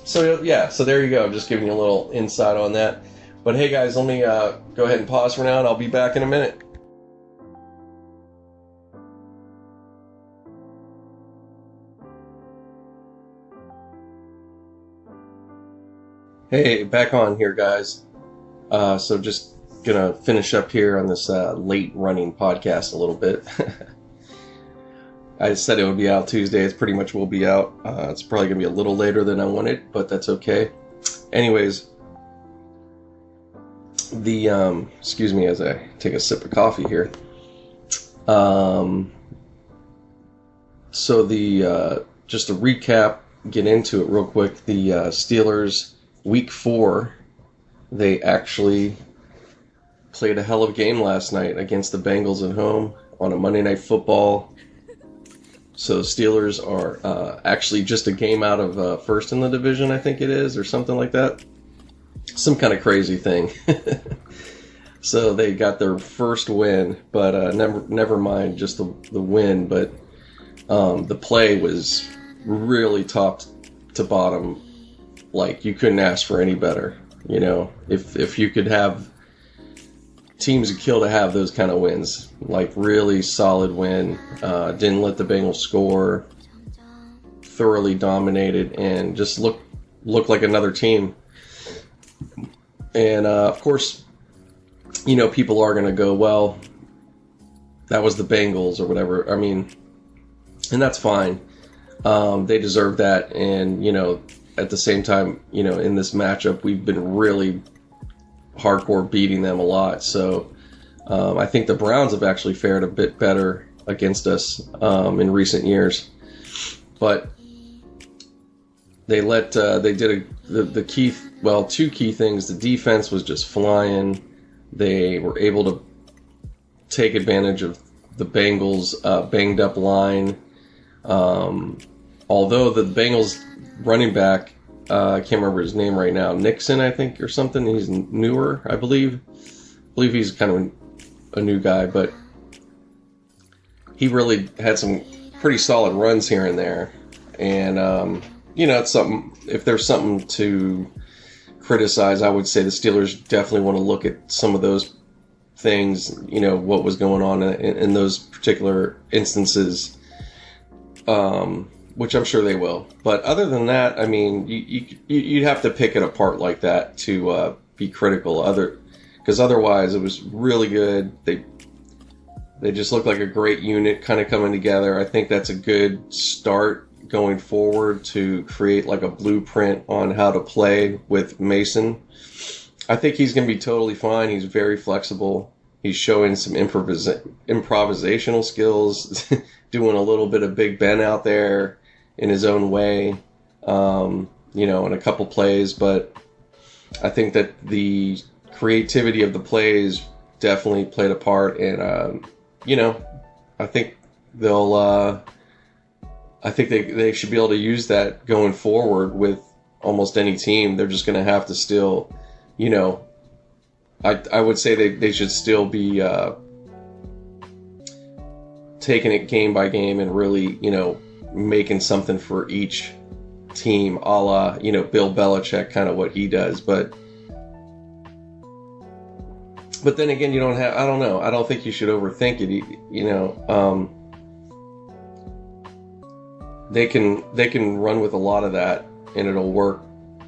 so there you go. I'm just giving you a little insight on that. But hey guys, let me go ahead and pause for now, and I'll be back in a minute. Hey, back on here, guys. So just gonna finish up here on this late running podcast a little bit. I said it would be out Tuesday. It pretty much will be out. It's probably gonna be a little later than I wanted, but that's okay. Anyways, excuse me as I take a sip of coffee here. So just to recap, get into it real quick. The Steelers. Week 4, they actually played a hell of a game last night against the Bengals at home on a Monday Night Football. So the Steelers are actually just a game out of first in the division, I think it is, or something like that. Some kind of crazy thing. So they got their first win, but never mind just the win. But the play was really top to bottom. Like, you couldn't ask for any better. You know, if you could have teams would kill to have those kind of wins. Like, really solid win. Didn't let the Bengals score. Thoroughly dominated and just looked like another team. And of course, you know, people are going to go, well, that was the Bengals or whatever. I mean, and that's fine. They deserve that. And, you know, at the same time, you know, in this matchup, we've been really hardcore beating them a lot. So I think the Browns have actually fared a bit better against us in recent years. But they did two key things. The defense was just flying. They were able to take advantage of the Bengals' banged up line. Although the Bengals running back, I can't remember his name right now, Nixon, I think, or something. He's newer, I believe. I believe he's kind of a new guy, but he really had some pretty solid runs here and there. And, you know, it's something, if there's something to criticize, I would say the Steelers definitely want to look at some of those things, you know, what was going on in those particular instances, which I'm sure they will. But other than that, I mean, you'd have to pick it apart like that to be critical. Because otherwise, it was really good. They just look like a great unit kind of coming together. I think that's a good start going forward to create like a blueprint on how to play with Mason. I think he's going to be totally fine. He's very flexible. He's showing some improvisational skills, doing a little bit of Big Ben out there in his own way, you know, in a couple plays. But I think that the creativity of the plays definitely played a part. And, you know, I think I think they should be able to use that going forward with almost any team. They're just going to have to still, you know, I would say they should still be taking it game by game and really, you know, making something for each team, a la, you know, Bill Belichick, kind of what he does. But then again, I don't know. I don't think you should overthink it, you know. They can run with a lot of that, and it'll work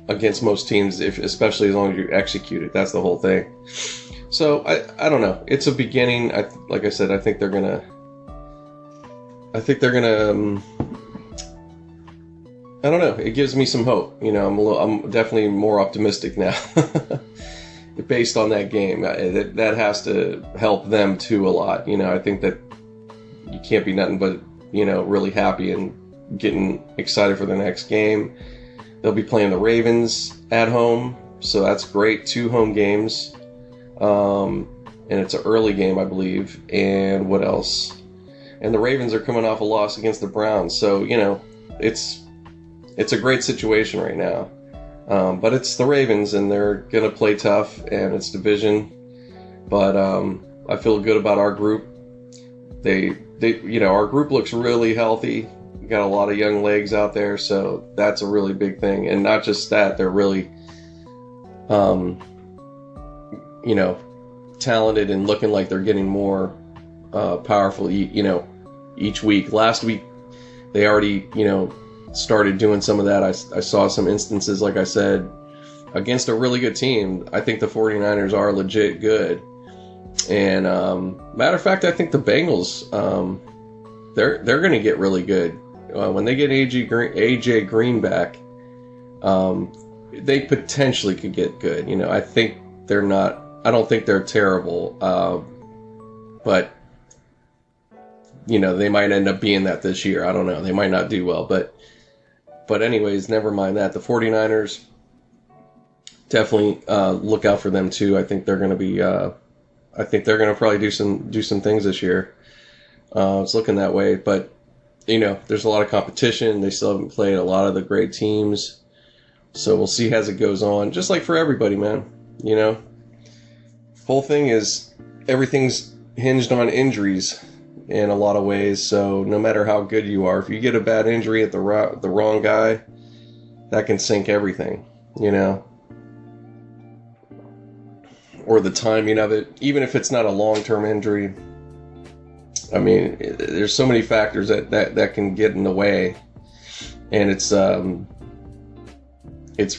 against most teams, especially as long as you execute it. That's the whole thing. So I don't know. It's a beginning. Like I said, I think they're gonna. I don't know. It gives me some hope. You know, I'm definitely more optimistic now, based on that game. That has to help them too a lot. You know, I think that you can't be nothing but, you know, really happy and getting excited for the next game. They'll be playing the Ravens at home, so that's great. 2 home games, and it's an early game, I believe. And what else? And the Ravens are coming off a loss against the Browns, so, you know, it's a great situation right now. But it's the Ravens, and they're gonna play tough, and it's division. But I feel good about our group. They you know, our group looks really healthy. We got a lot of young legs out there, so that's a really big thing. And not just that, they're really, you know, talented and looking like they're getting more powerful, you know, each week. Last week, they already, you know, started doing some of that. I saw some instances, like I said, against a really good team. I think the 49ers are legit good. And matter of fact, I think the Bengals, they're going to get really good. When they get AJ Green back, they potentially could get good. You know, I think they're not. I don't think they're terrible, but you know, they might end up being that this year. I don't know. They might not do well, but anyways, never mind that. The 49ers, definitely look out for them too. I think they're going to be. I think they're going to probably do some things this year. It's looking that way, but you know, there's a lot of competition. They still haven't played a lot of the great teams, so we'll see as it goes on. Just like for everybody, man. You know, whole thing is everything's hinged on injuries in a lot of ways. So no matter how good you are, if you get a bad injury at the wrong guy, that can sink everything, you know, or the timing of it, even if it's not a long-term injury. I mean, there's so many factors that can get in the way, and it's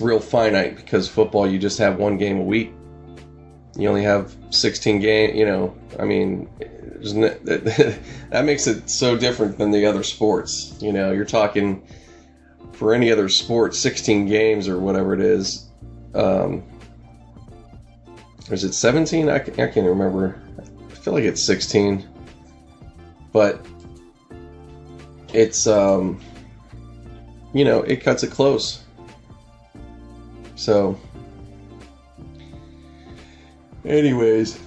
real finite because football, you just have one game a week. You only have 16 games, you know. I mean, that makes it so different than the other sports. You know, you're talking for any other sport, 16 games or whatever it is. Is it 17? I can't remember. I feel like it's 16. But it's, you know, it cuts it close. So, anyways,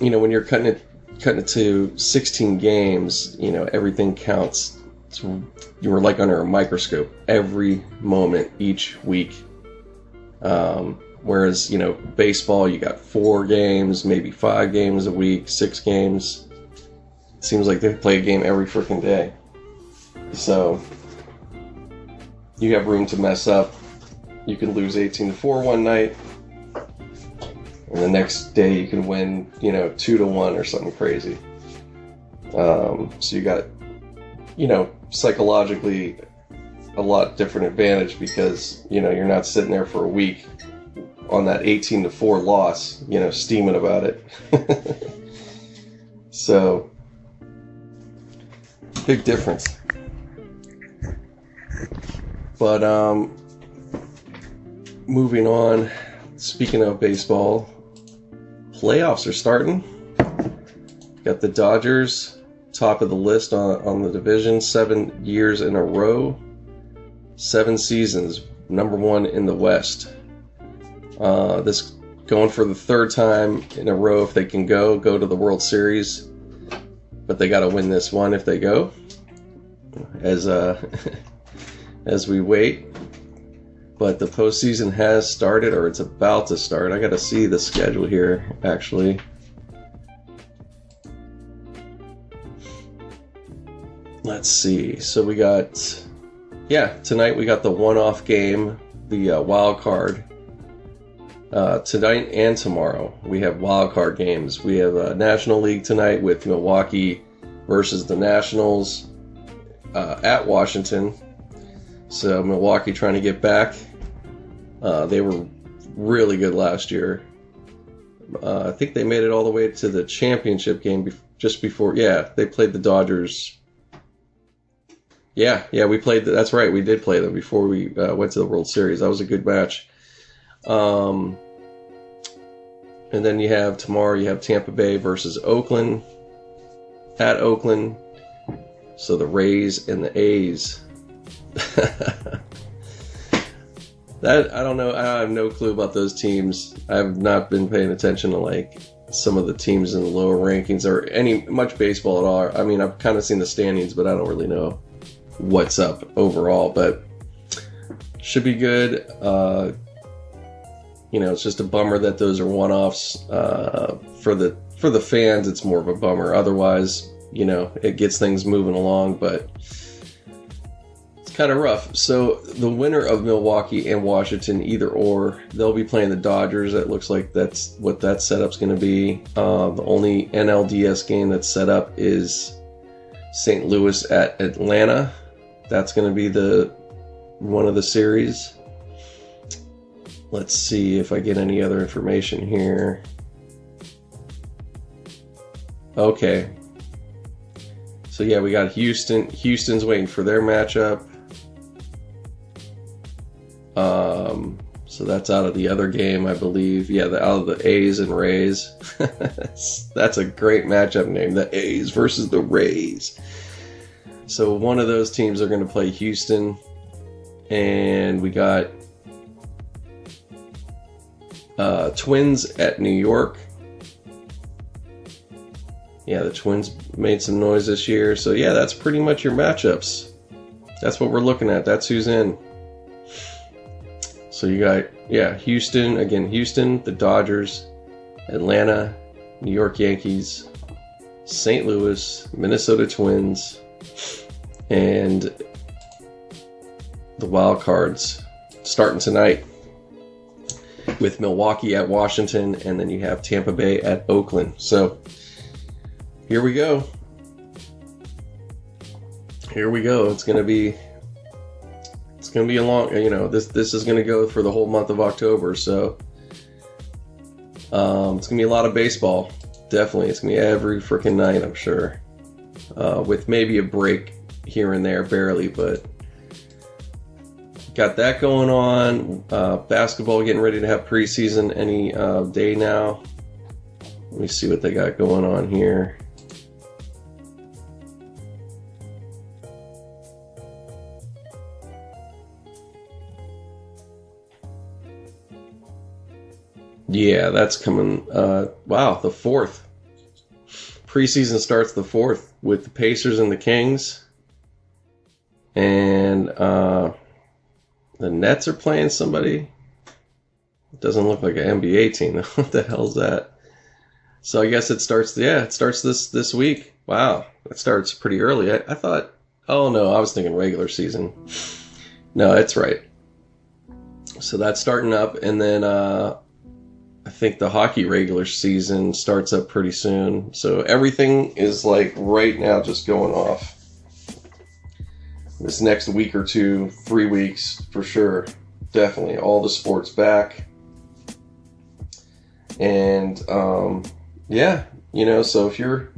you know, when you're cutting it to 16 games, you know, everything counts. So you were like under a microscope every moment each week. Whereas, you know, baseball, you got 4 games, maybe 5 games a week, 6 games. It seems like they play a game every freaking day. So you have room to mess up. You can lose 18-4 one night, and the next day you can win, you know, 2-1 or something crazy. So you got, you know, psychologically a lot different advantage because, you know, you're not sitting there for a week on that 18-4 loss, you know, steaming about it. So, big difference. But, moving on, speaking of baseball, playoffs are starting. Got the Dodgers, top of the list on the division, 7 years in a row, 7 seasons, number 1 in the West. This going for the 3rd time in a row if they can go to the World Series, but they got to win this one if they go. As we wait, but the postseason has started, or it's about to start. I got to see the schedule here, actually. Let's see. So we got, tonight we got the one-off game, the wild card. Tonight and tomorrow we have wild card games. We have a National League tonight with Milwaukee versus the Nationals at Washington. So Milwaukee trying to get back. They were really good last year. I think they made it all the way to the championship game just before. Yeah, they played the Dodgers. Yeah, we played. That's right, we did play them before we went to the World Series. That was a good match. And then tomorrow you have Tampa Bay versus Oakland at Oakland. So the Rays and the A's. That, I don't know. I have no clue about those teams. I have not been paying attention to like some of the teams in the lower rankings or much baseball at all. I mean, I've kind of seen the standings, but I don't really know what's up overall. But should be good. It's just a bummer that those are one-offs. For the fans, it's more of a bummer. Otherwise, it gets things moving along, but it's kind of rough. So the winner of Milwaukee and Washington, either or, they'll be playing the Dodgers. It looks like that's what that setup's going to be. The only NLDS game that's set up is St. Louis at Atlanta. That's going to be one of the series. Let's see if I get any other information here. Okay. So yeah, we got Houston. Houston's waiting for their matchup. So that's out of the other game, I believe. Yeah, out of the A's and Rays. That's a great matchup name, the A's versus the Rays. So one of those teams are going to play Houston. And we got Twins at New York. Yeah, the Twins made some noise this year. So yeah, that's pretty much your matchups. That's what we're looking at. That's who's in. So you got, Houston, the Dodgers, Atlanta, New York Yankees, St. Louis, Minnesota Twins, and the wild cards starting tonight with Milwaukee at Washington, and then you have Tampa Bay at Oakland. So here we go. It's gonna be a long, this is gonna go for the whole month of October. So it's gonna be a lot of baseball. Definitely, it's gonna be every freaking night, I'm sure, with maybe a break here and there, barely, but got that going on. Basketball getting ready to have preseason any day now. Let me see what they got going on here. Yeah, that's coming. Wow, the 4th. Preseason starts the 4th with the Pacers and the Kings. And the Nets are playing somebody. It doesn't look like an NBA team. What the hell's that? So I guess it starts this week. Wow, it starts pretty early. I thought, oh no, I was thinking regular season. No, it's right. So that's starting up, and then I think the hockey regular season starts up pretty soon. So everything is like right now just going off. This next week or 2, 3 weeks for sure. Definitely all the sports back. And so if you're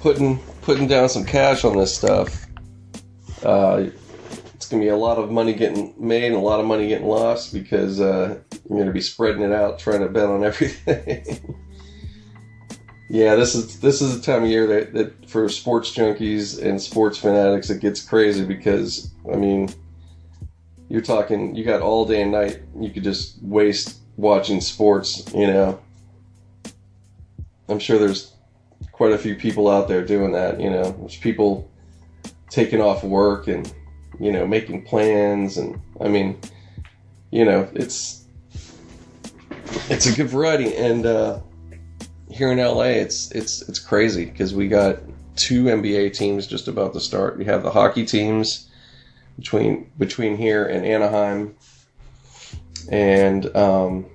putting down some cash on this stuff, it's gonna be a lot of money getting made and a lot of money getting lost, because you're gonna be spreading it out, trying to bet on everything. Yeah, this is the time of year that for sports junkies and sports fanatics it gets crazy, because I mean, you're talking, you got all day and night you could just waste watching sports. I'm sure there's quite a few people out there doing that. There's people taking off work and making plans, and I mean, it's a good variety. And here in LA, it's crazy, because we got 2 NBA teams just about to start. We have the hockey teams between here and Anaheim, and of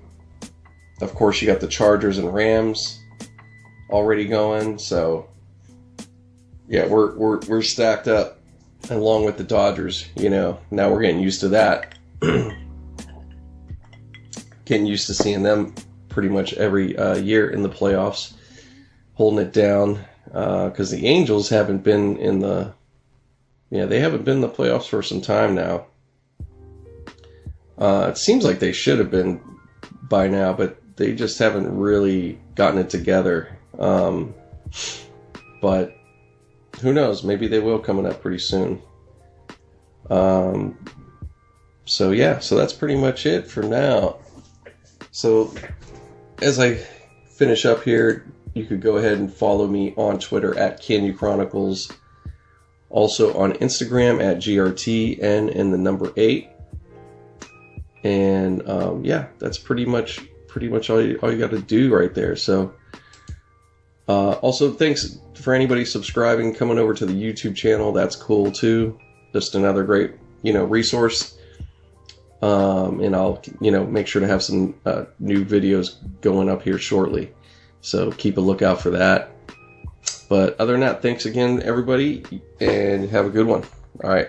course you got the Chargers and Rams already going. So yeah, we're stacked up, along with the Dodgers. Now we're getting used to that. Getting used to seeing them pretty much every year in the playoffs, holding it down, because the Angels haven't been in the playoffs for some time now. It seems like they should have been by now, but they just haven't really gotten it together. But who knows? Maybe they will, coming up pretty soon. So that's pretty much it for now. So as I finish up here, you could go ahead and follow me on Twitter at KANU Chronicles. Also on Instagram at GRTN and the number 8. And that's pretty much all you got to do right there. So also, thanks for anybody subscribing, coming over to the YouTube channel. That's cool too. Just another great resource. And I'll make sure to have some new videos going up here shortly. So keep a lookout for that. But other than that, thanks again, everybody, and have a good one. All right.